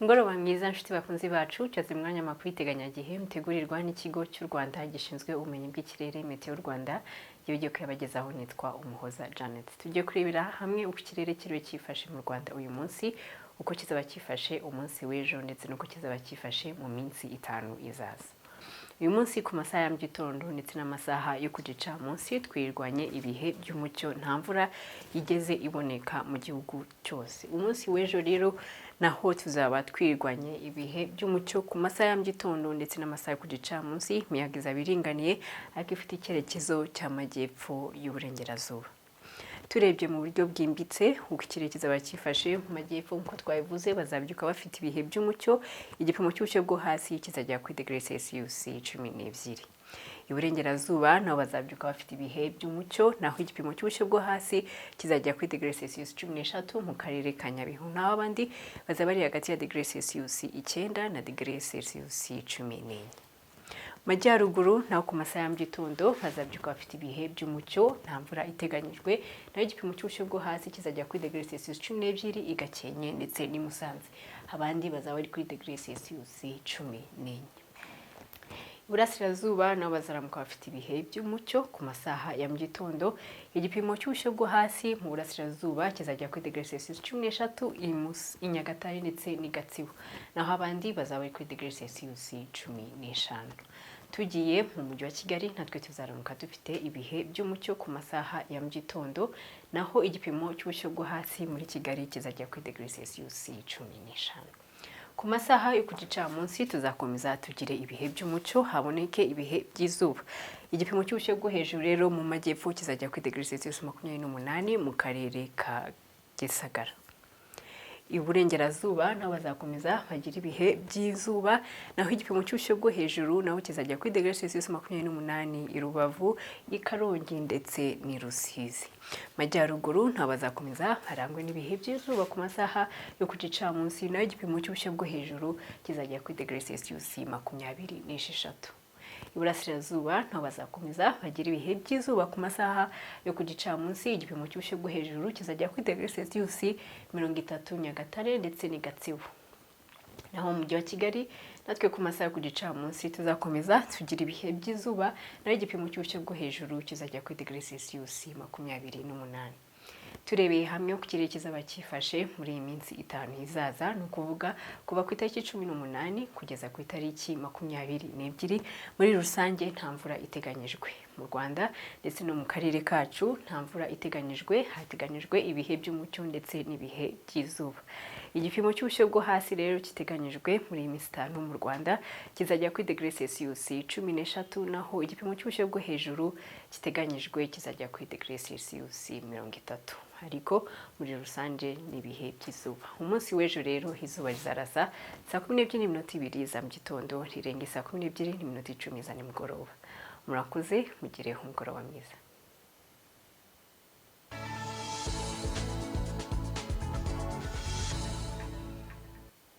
Ngoroba mwiza nshuti bakunzi bacu cyaze mwanya makuru iteganyagihe mutegurirwa n'ikigo cy'u Rwanda gishinzwe ubumenyi bw'ikirere Meteo Rwanda gihugu yabagezaho nitwa Umuhoza Janet. Tugiye kurebera hamwe uko ikirere kiriwe cyifashe mu Rwanda uyu munsi, uko kizaba cyifashe umunsi w'ejo ndetse nuko kizaba cyifashe mu minsi 5 izaza. Uyu munsi ku masaha ya mugitondo ndetse n'amasaha yo kugica munsi twirwanye ibihe by'umucyo nta mvura igeze iboneka mu gihugu cyose. Umunsi w'ejo rero naho tuzaba twirwanye ibihe by'umucyo ku masaha ya mugitondo ndetse n'amasaha yo kugica munsi, imiyaga izaba iringaniye ariko ifite icyerekezo cy'amajyepfo y'uburengerazuba. Turebye mu buryo bwimbitse uko ikirere kizaba cyifashe mu majyepfo nkuko twabivuze bazabyuka bafite ibihe by'umucyo, igipimo cy'ubushyuhe bwo hasi kizajya kuri degrees Celsius 12. Iburengerazuba nabo bazabyuka bafite ibihe by'umucyo, naho igipimo cy'ubushyuhe bwo hasi kizajya kuri degrees Celsius 13 mu karere ka Nyabihu, naho abandi bazaba ari hagati ya degrees Celsius 9 na degrees Celsius 14. Majyaruguru naho ku masaha ya mugitondo bazabyuka bafite ibihe by'umucyo nta mvura iteganyijwe, naho igipimo cy'ubushyuhe bwo hasi kizajya kuri degrees Celsius 12 i Gakenke ndetse n'i Musanze, abandi bazaba bari kuri degrees Celsius 14. Iburasirazuba nabo bazaramuka bafite ibihe by'umucyo ku masaha ya mugitondo, igipimo cy'ubushyuhe bwo hasi mu burasirazuba kizajya kuri degrees Celsius 13 i Nyagatare ndetse n'i Gatsibo, naho abandi bazaba bari kuri degrees Celsius 15. Tugiye mu mujyi wa Kigali natwe tuzaramuka dufite ibihe by'umucyo ku masaha ya mugitondo, naho igipimo cy'ubushyuhe bwo hasi muri Kigali kizajya kuri degrees Celsius 15. Ku masaha yo kugicamunsi tuzakomeza tugire ibihe by'umucyo haboneke ibihe by'izuba. Igipimo cy'ubushyuhe bwo hejuru rero mu majyepfo kizajya kuri degrees Celsius 28 mu karere ka Gisagara. Iburengerazuba nabo bazakomeza bagira ibihe by'izuba, naho igipimo cy'ubushyuhe bwo hejuru naho kizajya kuri degrees Celsius 28 i Rubavu, i Karongi ndetse n'i Rusizi. Majyaruguru nabo bazakomeza harangwe n'ibihe by'izuba ku masaha yo kugicamunsi, naho igipimo cy'ubushyuhe bwo hejuru kizajya kuri degrees Celsius 26. Iburasirazuba nabo bazakomeza bagira ibihe by'izuba ku masaha yo kugicamunsi, igipimo cy'ubushyuhe bwo hejuru kizajya kuri degrees Celsius 30 Nyagatare ndetse n'i Gatsibo. Naho mu mujyi wa Kigali natwe ku masaha yo kugicamunsi tuzakomeza tugira ibihe by'izuba, naho igipimo cy'ubushyuhe bwo hejuru kizajya kuri degrees Celsius 28. Turebeye hamwe ku kirere kizaba cyifashe muri iyi minsi 5 izaza, ni ukuvuga kuva ku itariki 18 kugeza ku itariki 22. Muri rusange nta mvura iteganyijwe mu Rwanda ndetse no mu karere kacu, nta mvura iteganyijwe, hateganyijwe ibihe by'umucyo ndetse n'ibihe by'izuba. Igipimo cy'ubushyuhe bwo hasi rero kiteganyijwe muri iyi minsi 5 mu Rwanda kizajya kuri degrees Celsius 13, naho igipimo cy'ubushyuhe bwo hejuru kiteganyijwe kizajya kuri degrees Celsius 30. Ariko muri rusange n'ibihe by'izuba. Umunsi w'ejo rero izuba rizarasa saa 12:02 za mu gitondo, rirenge saa 12:10 za nimugoroba. Murakoze, mugire umugoroba mwiza.